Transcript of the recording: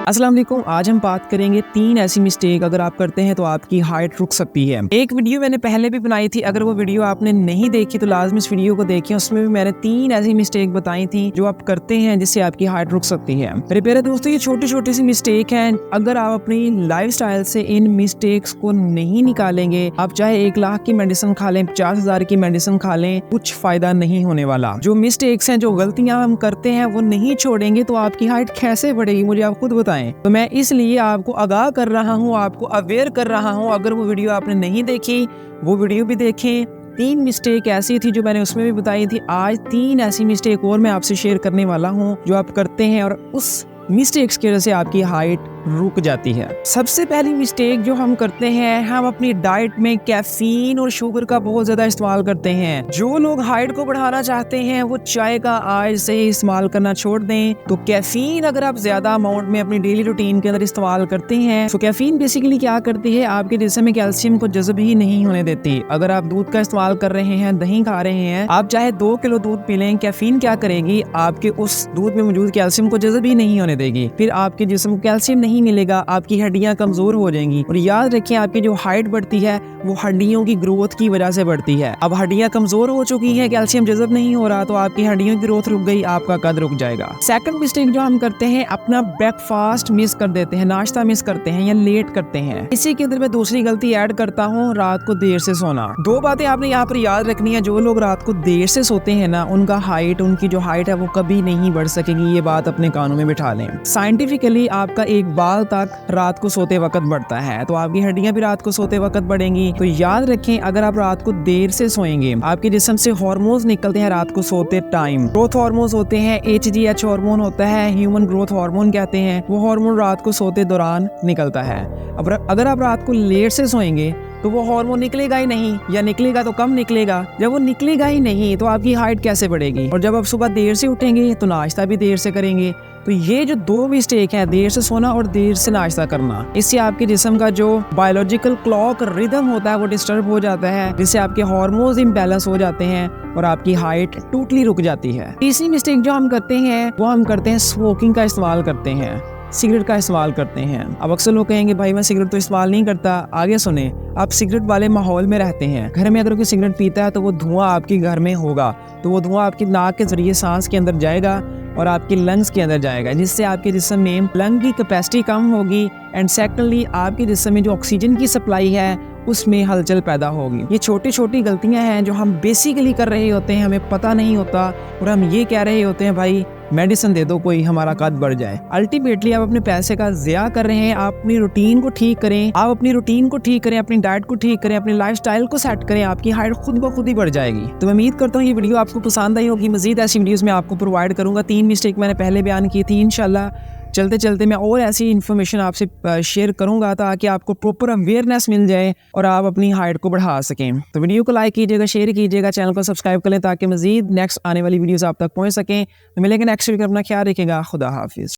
अस्सलाम वालेकुम। आज हम बात करेंगे 3 ऐसी मिस्टेक अगर आप करते हैं तो आपकी हाइट रुक सकती है। एक वीडियो मैंने पहले भी बनाई थी, अगर वो वीडियो आपने नहीं देखी तो लाजमी इस वीडियो को देखिए। उसमें भी मैंने 3 ऐसी मिस्टेक बताई थी जो आप करते हैं जिससे आपकी हाइट रुक सकती है। मेरे प्यारे दोस्तों, ये छोटी छोटी सी मिस्टेक है, अगर आप अपनी लाइफस्टाइल से इन मिस्टेक्स को नहीं निकालेंगे, आप चाहे 1 लाख की मेडिसिन खा लें, 50,000 की मेडिसिन खा लें, कुछ फायदा नहीं होने वाला। जो मिस्टेक्स हैं, जो गलतियां हम करते हैं, वो नहीं छोड़ेंगे तो आपकी हाइट कैसे बढ़ेगी, मुझे आप खुद बताएं। तो मैं इसलिए आपको आगाह कर रहा हूँ, आपको अवेयर कर रहा हूँ। अगर वो वीडियो आपने नहीं देखी, वो वीडियो भी देखें। 3 मिस्टेक ऐसी थी जो मैंने उसमें भी बताई थी। आज 3 ऐसी मिस्टेक और मैं आपसे शेयर करने वाला हूँ जो आप करते हैं और उस मिस्टेक्स की वजह से आपकी हाइट रुक जाती है। सबसे पहली मिस्टेक जो हम करते हैं, हम अपनी डाइट में कैफीन और शुगर का बहुत ज्यादा इस्तेमाल करते हैं। जो लोग हाइट को बढ़ाना चाहते हैं वो चाय का आज से ही इस्तेमाल करना छोड़ दें। तो कैफीन अगर आप ज्यादा अमाउंट में अपनी डेली रूटीन के अंदर इस्तेमाल करते हैं तो कैफीन बेसिकली क्या करती है, आपके जिस्म में कैल्शियम को जज़ब ही नहीं होने देती। अगर आप दूध का इस्तेमाल कर रहे हैं, दही खा रहे हैं, आप चाहे 2 किलो दूध पी लें, कैफीन क्या करेगी, आपके उस दूध में मौजूद कैल्शियम को जज़ब ही नहीं होने देगी। फिर आपके जिस्म को कैल्शियम नहीं मिलेगा, आपकी हड्डियां कमजोर हो जाएंगी। और याद रखें, आपकी जो हाइट बढ़ती है वो हड्डियों की ग्रोथ की वजह से बढ़ती है। अब हड्डियां कमजोर हो चुकी हैं, कैल्शियम जज़ब नहीं हो रहा, तो आपकी हड्डियों की ग्रोथ रुक गई, आपका कद रुक जाएगा। सेकंड मिस्टेक जो हम करते हैं, अपना ब्रेकफास्ट मिस कर देते हैं, नाश्ता मिस करते हैं या लेट करते हैं। इसी के अंदर मैं दूसरी गलती ऐड करता हूँ, रात को देर से सोना। 2 बातें आपने यहाँ पर याद रखनी है। जो लोग रात को देर से सोते हैं ना, उनकी जो हाइट है वो कभी नहीं बढ़ सकेगी। ये बात अपने कानों में बिठा लें। साइंटिफिकली आपका एक बाल तक रात को सोते वक्त बढ़ता है, तो आपकी हड्डियां भी रात को सोते वक्त बढ़ेंगी। तो याद रखें, अगर आप रात को देर से सोएंगे, आपके जिस्म से हार्मोन्स निकलते हैं रात को सोते टाइम। ग्रोथ हार्मोन्स होते हैं, HGH हार्मोन होता है, ह्यूमन ग्रोथ हार्मोन कहते हैं। वो हार्मोन रात को सोते दौरान निकलता है। अब अगर आप रात को लेट से सोएंगे तो वो हार्मोन निकलेगा ही नहीं, या निकलेगा तो कम निकलेगा। जब वो निकलेगा ही नहीं तो आपकी हाइट कैसे बढ़ेगी। और जब आप सुबह देर से उठेंगे तो नाश्ता भी देर से करेंगे। तो ये जो 2 मिस्टेक है, देर से सोना और देर से नाश्ता करना, इससे आपके जिस्म का जो बायोलॉजिकल क्लॉक रिदम होता है वो डिस्टर्ब हो जाता है, जिससे आपके हार्मोन्स इम्बैलेंस हो जाते हैं और आपकी हाइट टोटली रुक जाती है। तीसरी मिस्टेक जो हम करते हैं वो हम करते हैं स्मोकिंग का इस्तेमाल करते हैं, सिगरेट का इस्तेमाल करते हैं। अब अक्सर लोग कहेंगे भाई मैं सिगरेट तो इस्तेमाल नहीं करता। आगे सुने, आप सिगरेट वाले माहौल में रहते हैं, घर में अगर कोई सिगरेट पीता है तो वो धुआं आपके घर में होगा, तो वो धुआं आपकी नाक के जरिए सांस के अंदर जाएगा और आपके लंग्स के अंदर जाएगा, जिससे आपके जिस्म में लंग की कैपेसिटी कम होगी। एंड सेकेंडली, आपके जिस्म में जो ऑक्सीजन की सप्लाई है उसमें हलचल पैदा होगी। ये छोटी छोटी गलतियां हैं जो हम बेसिकली कर रहे होते हैं, हमें पता नहीं होता और हम ये कह रहे होते हैं भाई मेडिसिन दे दो कोई, हमारा कद बढ़ जाए। अल्टीमेटली आप अपने पैसे का ज़िया कर रहे हैं। आप अपनी रूटीन को ठीक करें, अपनी डाइट को ठीक करें, अपनी लाइफस्टाइल को सेट करें, आपकी हाइट खुद ब खुद ही बढ़ जाएगी। तो मैं उम्मीद करता हूँ ये वीडियो आपको पसंद आई होगी। मजीद ऐसी वीडियोस मैं आपको प्रोवाइड करूंगा। 3 मिस्टेक मैंने पहले बयान की थी। इंशाल्लाह चलते चलते मैं और ऐसी इन्फॉर्मेशन आपसे शेयर करूंगा ताकि आपको प्रॉपर अवेयरनेस मिल जाए और आप अपनी हाइट को बढ़ा सकें। तो वीडियो को लाइक कीजिएगा, शेयर कीजिएगा, चैनल को सब्सक्राइब कर लें ताकि मजीद नेक्स्ट आने वाली वीडियोस आप तक पहुंच सकें। तो मिलेंगे नेक्स्ट वीडियो। अपना ख्याल रखिएगा। खुदा हाफिज़।